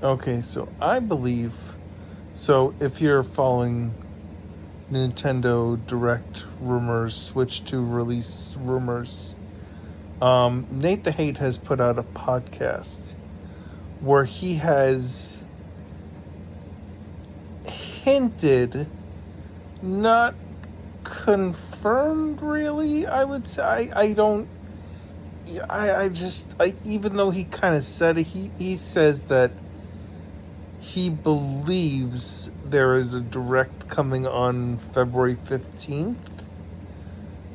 Okay, so I believe. So if you're following Nintendo Direct rumors, Switch 2 release rumors, Nate the Hate has put out a podcast where he has hinted, not confirmed really, I would say. I don't. I just. Even though he kind of said it, he says that he believes there is a direct coming on February 15th,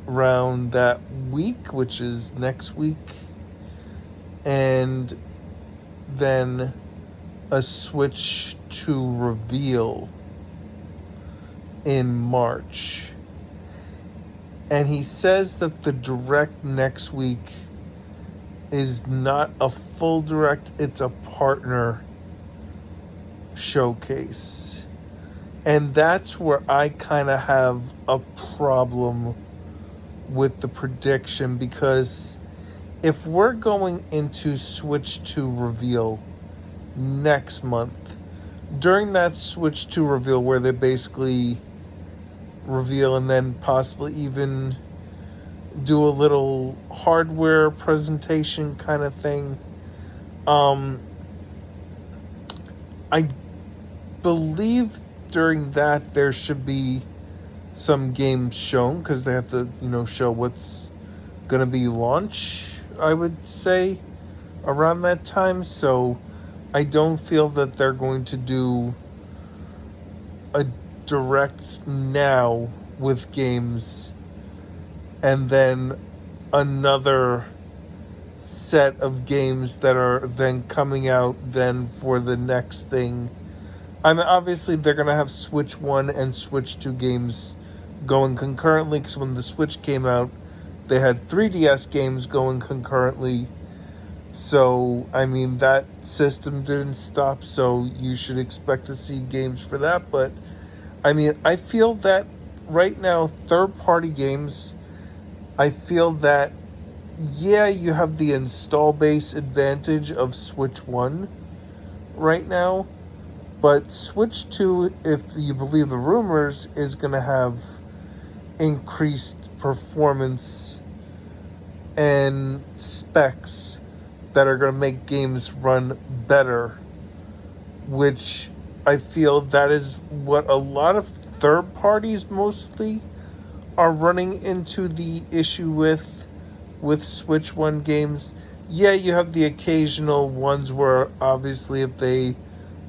around that week, which is next week, and then a Switch 2 reveal in March. And he says that the direct next week is not a full direct, it's a partner showcase. And that's where I kind of have a problem with the prediction, because if we're going into Switch 2 reveal next month, during that Switch 2 reveal where they basically reveal and then possibly even do a little hardware presentation kind of thing, I believe during that there should be some games shown, because they have to, show what's going to be launch, I would say, around that time. So I don't feel that they're going to do a direct now with games and then another set of games that are then coming out then for the next thing. I mean, obviously they're going to have Switch 1 and Switch 2 games going concurrently, because when the Switch came out, they had 3DS games going concurrently. So, I mean, that system didn't stop, so you should expect to see games for that. But, I mean, I feel that right now, third-party games, I feel that, yeah, you have the install base advantage of Switch 1 right now, but Switch 2, if you believe the rumors, is going to have increased performance and specs that are going to make games run better, which I feel that is what a lot of third parties mostly are running into the issue with Switch 1 games. Yeah, you have the occasional ones where obviously if they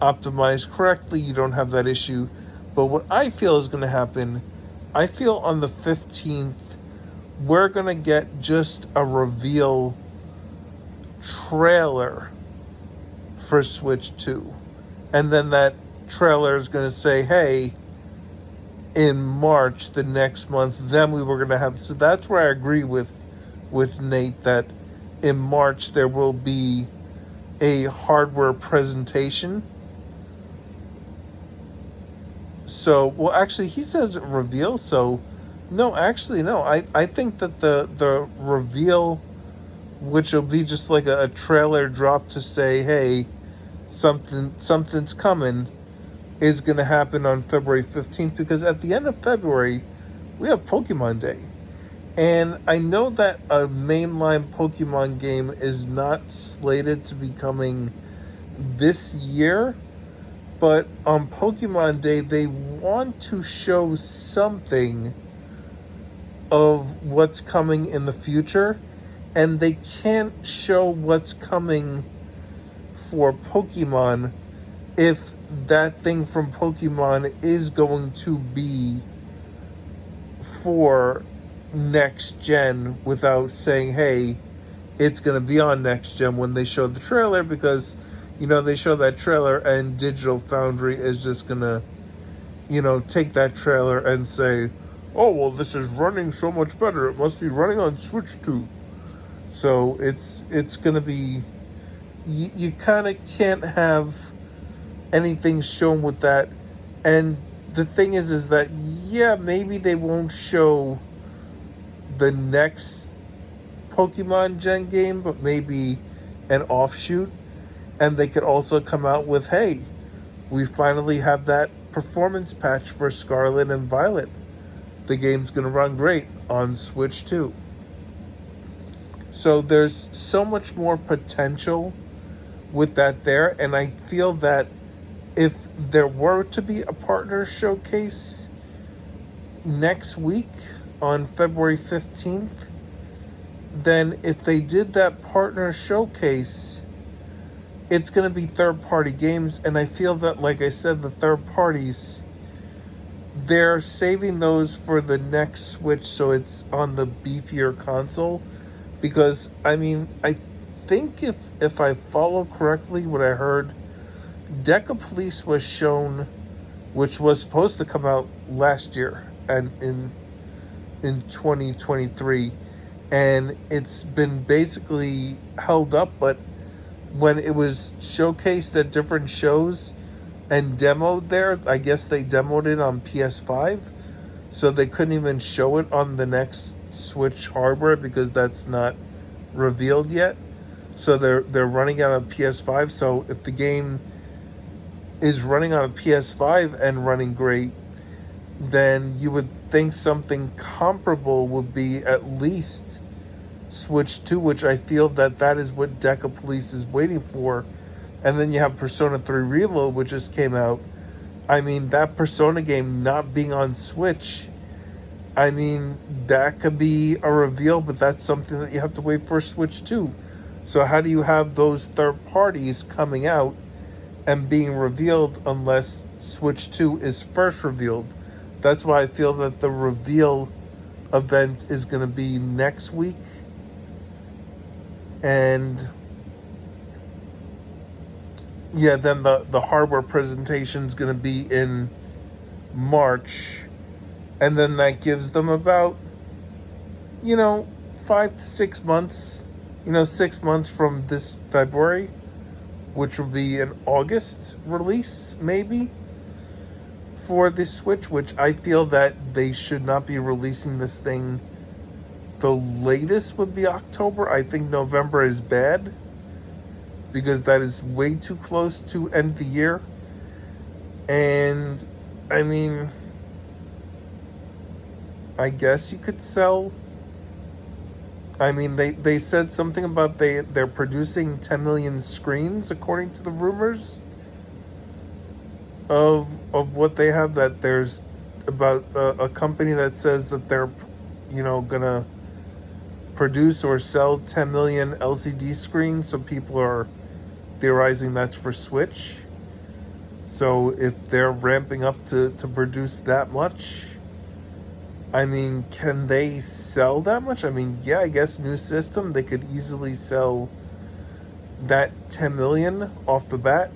optimize correctly, you don't have that issue. But what I feel is going to happen, I feel on the 15th, we're going to get just a reveal trailer for Switch 2. And then that trailer is going to say, hey, in March, the next month, then we were going to have... So that's where I agree with Nate, that in March there will be a hardware presentation. So, well, actually, he says reveal, so... No, actually, no. I think that the reveal, which will be just like a trailer drop to say, hey, something's coming, is going to happen on February 15th, because at the end of February, we have Pokemon Day. And I know that a mainline Pokemon game is not slated to be coming this year, but on Pokemon Day, they want to show something of what's coming in the future, and they can't show what's coming for Pokemon if that thing from Pokemon is going to be for next gen, without saying, hey, it's going to be on next gen when they show the trailer, because, they show that trailer and Digital Foundry is just going to, take that trailer and say, oh, well, this is running so much better, it must be running on Switch 2. So it's going to be, you kind of can't have anything shown with that. And the thing is that, yeah, maybe they won't show the next Pokemon Gen game, but maybe an offshoot. And they could also come out with, hey, we finally have that performance patch for Scarlet and Violet. The game's going to run great on Switch 2. So there's so much more potential with that there. And I feel that if there were to be a partner showcase next week on February 15th, then if they did that partner showcase, it's going to be third-party games. And I feel that, like I said, the third parties, they're saving those for the next Switch, so it's on the beefier console. Because, I mean, I think if I follow correctly what I heard, Deca Police was shown, which was supposed to come out last year and in 2023, and it's been basically held up. But when it was showcased at different shows and demoed there, I guess they demoed it on PS5, so they couldn't even show it on the next Switch hardware because that's not revealed yet. So they're running out of PS5. So if the game is running on a PS5 and running great, then you would think something comparable would be at least Switch 2, which I feel that is what Deca Police is waiting for. And then you have Persona 3 Reload, which just came out. I mean, that Persona game not being on Switch, I mean, that could be a reveal, but that's something that you have to wait for Switch 2. So how do you have those third parties coming out and being revealed unless Switch 2 is first revealed? That's why I feel that the reveal event is going to be next week. And yeah, then the hardware presentation is going to be in March. And then that gives them about, 5 to 6 months, 6 months from this February, which will be an August release, maybe, for the Switch, which I feel that they should not be releasing this thing. The latest would be October. I think November is bad because that is way too close to end the year. And, I mean, I guess you could sell. I mean, they said something about they're producing 10 million screens, according to the rumors of what they have. That there's about a company that says that they're, gonna produce or sell 10 million LCD screens. So people are theorizing that's for Switch. So if they're ramping up to produce that much, I mean, can they sell that much? I mean, yeah, I guess new system, they could easily sell that 10 million off the bat.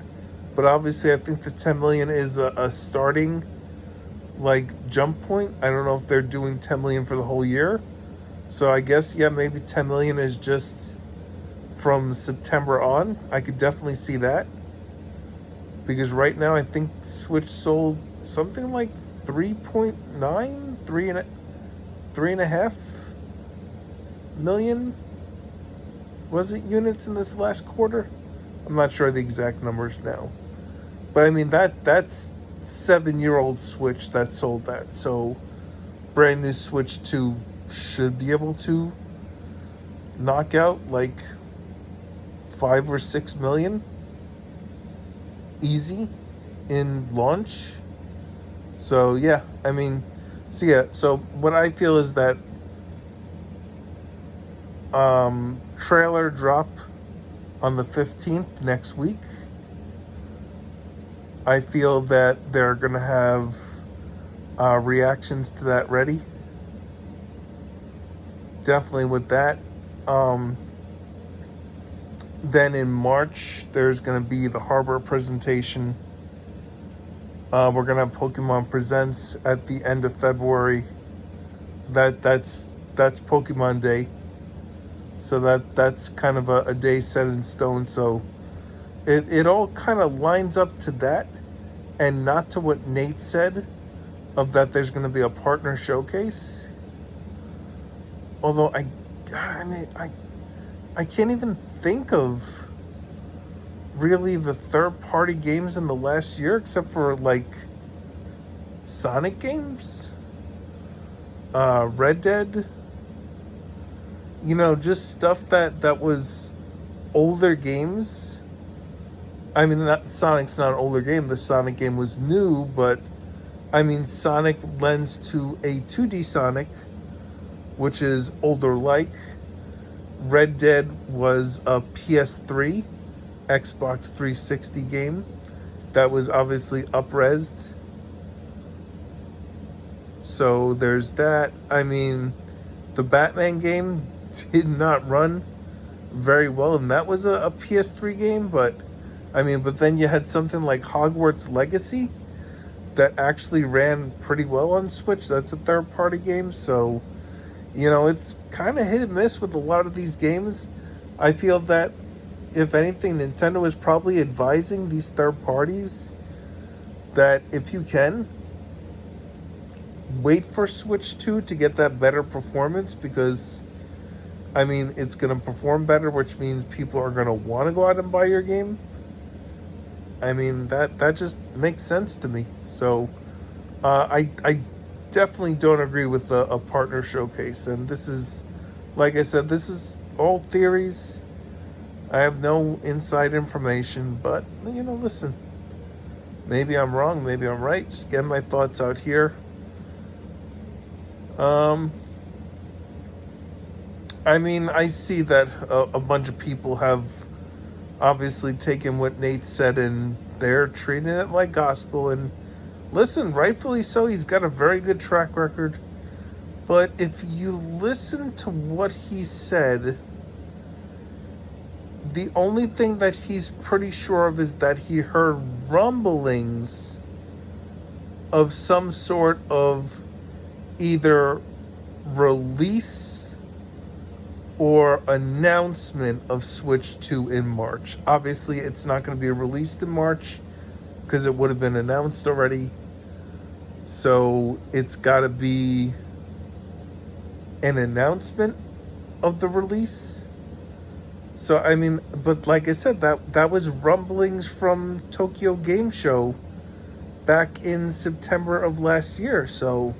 But obviously, I think the 10 million is a starting, jump point. I don't know if they're doing 10 million for the whole year. So I guess, yeah, maybe 10 million is just from September on. I could definitely see that. Because right now, I think Switch sold something like 3.5 million, was it, units in this last quarter? I'm not sure the exact numbers now, but I mean that's 7-year-old Switch that sold that. So brand new Switch 2 should be able to knock out 5 or 6 million easy in launch. So yeah, I mean, so what I feel is that trailer drop on the 15th next week. I feel that they're gonna have reactions to that ready. Definitely with that. Then in March, there's gonna be the hardware presentation. We're gonna have Pokemon Presents at the end of February. That's Pokemon Day. So that's kind of a day set in stone. So it all kind of lines up to that, and not to what Nate said of that there's gonna be a partner showcase. Although I can't even think of really the third-party games in the last year, except for like Sonic games, Red Dead. Just stuff that was older games. I mean, Sonic's not an older game. The Sonic game was new, but I mean, Sonic lends to a 2D Sonic, which is older like. Red Dead was a PS3, Xbox 360 game that was obviously up-resed. So there's that. I mean, the Batman game did not run very well, and that was a PS3 game, but then you had something like Hogwarts Legacy that actually ran pretty well on Switch. That's a third-party game, so, it's kind of hit and miss with a lot of these games. I feel that, if anything, Nintendo is probably advising these third parties that if you can, wait for Switch 2 to get that better performance, because it's going to perform better, which means people are going to want to go out and buy your game. That just makes sense to me. So I definitely don't agree with a partner showcase. And this is, like I said, this is all theories. I have no inside information, but, listen. Maybe I'm wrong, maybe I'm right. Just getting my thoughts out here. I see that a bunch of people have obviously taken what Nate said and they're treating it like gospel. And listen, rightfully so, he's got a very good track record. But if you listen to what he said, the only thing that he's pretty sure of is that he heard rumblings of some sort of either release or announcement of Switch 2 in March. Obviously, it's not going to be released in March because it would have been announced already. So it's got to be an announcement of the release. So, but like I said, that was rumblings from Tokyo Game Show back in September of last year. So,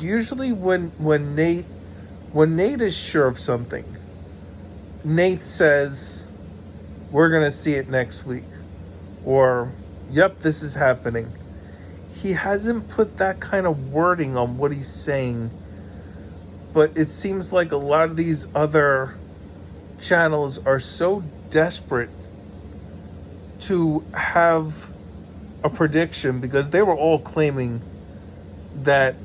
usually when Nate is sure of something, Nate says, we're going to see it next week. Or, yep, this is happening. He hasn't put that kind of wording on what he's saying. But it seems like a lot of these other channels are so desperate to have a prediction, because they were all claiming that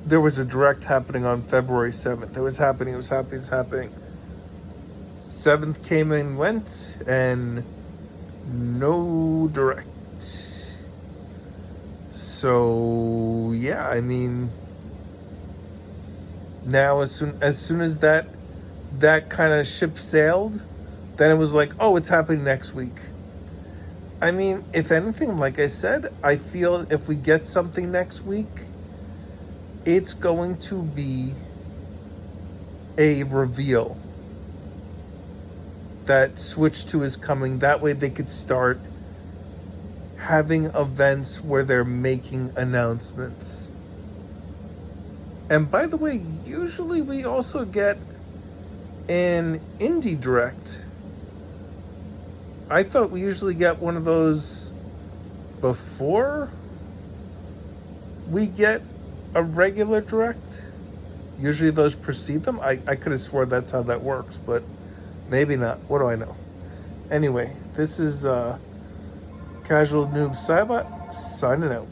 there was a direct happening on February 7th. It was happening. 7th came and went, and no direct. So, yeah, now as soon as that kind of ship sailed, then it was like, oh, it's happening next week. If anything, like I said, I feel if we get something next week, it's going to be a reveal that Switch 2 is coming. That way they could start having events where they're making announcements. And by the way, usually we also get an Indie Direct. I thought we usually get one of those before we get a regular Direct. Usually those precede them. I could have swore that's how that works, but maybe not. What do I know? Anyway, this is Casual Noob Cybot signing out.